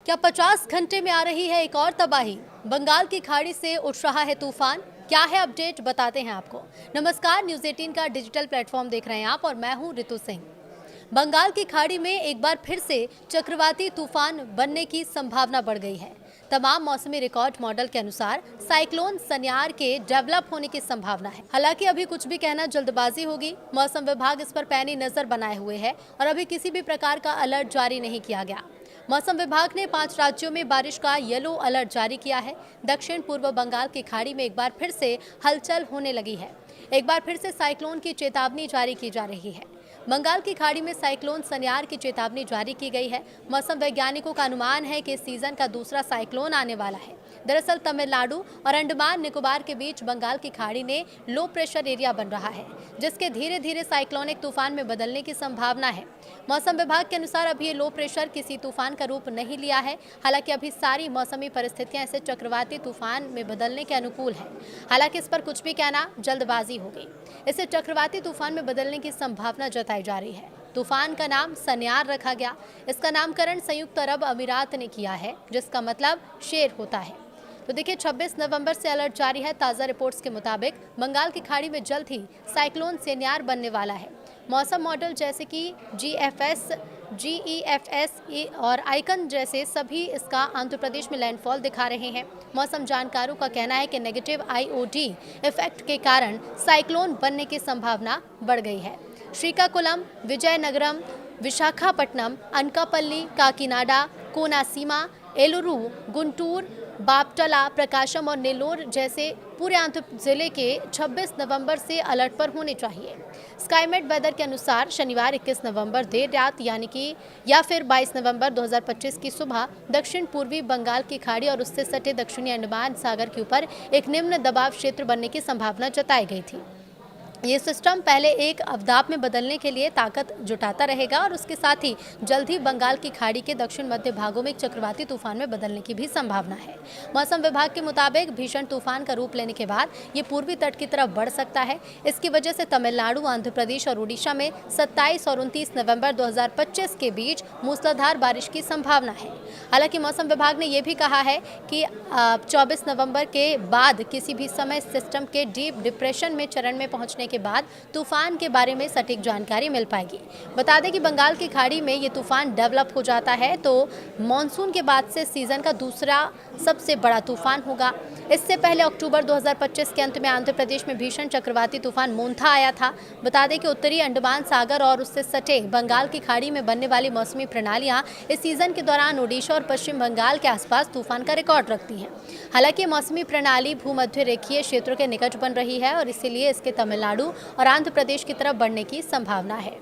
क्या 50 घंटे में आ रही है एक और तबाही? बंगाल की खाड़ी से उठ रहा है तूफान। क्या है अपडेट, बताते हैं आपको। नमस्कार, न्यूज़ 18 का डिजिटल प्लेटफॉर्म देख रहे हैं आप और मैं हूं रितु सिंह। बंगाल की खाड़ी में एक बार फिर से चक्रवाती तूफान बनने की संभावना बढ़ गई है। तमाम मौसमी रिकॉर्ड मॉडल के अनुसार साइक्लोन सन्यार के डेवलप होने की संभावना है। हालांकि अभी कुछ भी कहना जल्दबाजी होगी। मौसम विभाग इस पर पैनी नजर बनाए हुए है और अभी किसी भी प्रकार का अलर्ट जारी नहीं किया गया। मौसम विभाग ने 5 राज्यों में बारिश का येलो अलर्ट जारी किया है। दक्षिण पूर्व बंगाल की खाड़ी में एक बार फिर से हलचल होने लगी है। एक बार फिर से साइक्लोन की चेतावनी जारी की जा रही है। बंगाल की खाड़ी में साइक्लोन सन्यार की चेतावनी जारी की गई है। मौसम वैज्ञानिकों का अनुमान है कि इस सीजन का दूसरा साइक्लोन आने वाला है। दरअसल तमिलनाडु और अंडमान निकोबार के बीच बंगाल की खाड़ी में लो प्रेशर एरिया बन रहा है, जिसके धीरे धीरे साइक्लोनिक तूफान में बदलने की संभावना है। मौसम विभाग के अनुसार अभी ये लो प्रेशर किसी तूफान का रूप नहीं लिया है। हालांकि अभी सारी मौसमी परिस्थितियां इसे चक्रवाती तूफान में बदलने के अनुकूल है। हालांकि इस पर कुछ भी कहना जल्दबाजी होगी। इसे चक्रवाती तूफान में बदलने की संभावना जताई जा रही है। तूफान का नाम सन्यार रखा गया। इसका नामकरण संयुक्त अरब अमीरात ने किया है, जिसका मतलब शेर होता है। तो देखिए, 26 नवंबर से अलर्ट जारी है। ताज़ा रिपोर्ट्स के मुताबिक बंगाल की खाड़ी में जल्द ही साइक्लोन सन्यार बनने वाला है। मौसम मॉडल जैसे कि GFS, GEFS और आइकन जैसे सभी इसका आंध्र प्रदेश में लैंडफॉल दिखा रहे हैं। मौसम जानकारों का कहना है कि नेगेटिव IOD इफेक्ट के कारण साइक्लोन बनने की संभावना बढ़ गई है। श्रीकाकुलम, विजयनगरम, विशाखापट्टनम, अनकापल्ली, काकीनाडा, कोनासीमा, एलुरु, गुंटूर, बापटला, प्रकाशम और नेल्लोर जैसे पूरे आंध्र जिले के 26 नवंबर से अलर्ट पर होने चाहिए। स्काईमेट वेदर के अनुसार शनिवार 21 नवंबर देर रात या फिर 22 नवंबर 2025 की सुबह दक्षिण पूर्वी बंगाल की खाड़ी और उससे सटे दक्षिणी अंडमान सागर के ऊपर एक निम्न दबाव क्षेत्र बनने की संभावना जताई गई थी। ये सिस्टम पहले एक अवदाब में बदलने के लिए ताकत जुटाता रहेगा और उसके साथ ही जल्द ही बंगाल की खाड़ी के दक्षिण मध्य भागों में एक चक्रवाती तूफान में बदलने की भी संभावना है। मौसम विभाग के मुताबिक भीषण तूफान का रूप लेने के बाद ये पूर्वी तट की तरफ बढ़ सकता है। इसकी वजह से तमिलनाडु, आंध्र प्रदेश और उड़ीसा में 27 और 29 नवंबर 2025 के बीच मूसलाधार बारिश की संभावना है। हालांकि मौसम विभाग ने यह भी कहा है कि 24 नवंबर के बाद किसी भी समय सिस्टम के डीप डिप्रेशन में चरण में पहुंचने के बाद तूफान के बारे में सटीक जानकारी मिल पाएगी। बता दें कि बंगाल की खाड़ी में ये तूफान डेवलप हो जाता है तो मॉनसून के बाद से सीजन का दूसरा सबसे बड़ा तूफान होगा। इससे पहले अक्टूबर 2025 के अंत में आंध्र प्रदेश में भीषण चक्रवाती तूफान मोंथा आया था। बता दें कि उत्तरी अंडमान सागर और उससे सटे बंगाल की खाड़ी में बनने वाली मौसमी प्रणालियां इस सीजन के दौरान ओडिशा और पश्चिम बंगाल के आसपास तूफान का रिकॉर्ड रखती हैं। हालांकि मौसमी प्रणाली भूमध्य रेखीय क्षेत्रों के निकट बन रही है और इसीलिए इसके तमिलनाडु और आंध्र प्रदेश की तरफ बढ़ने की संभावना है।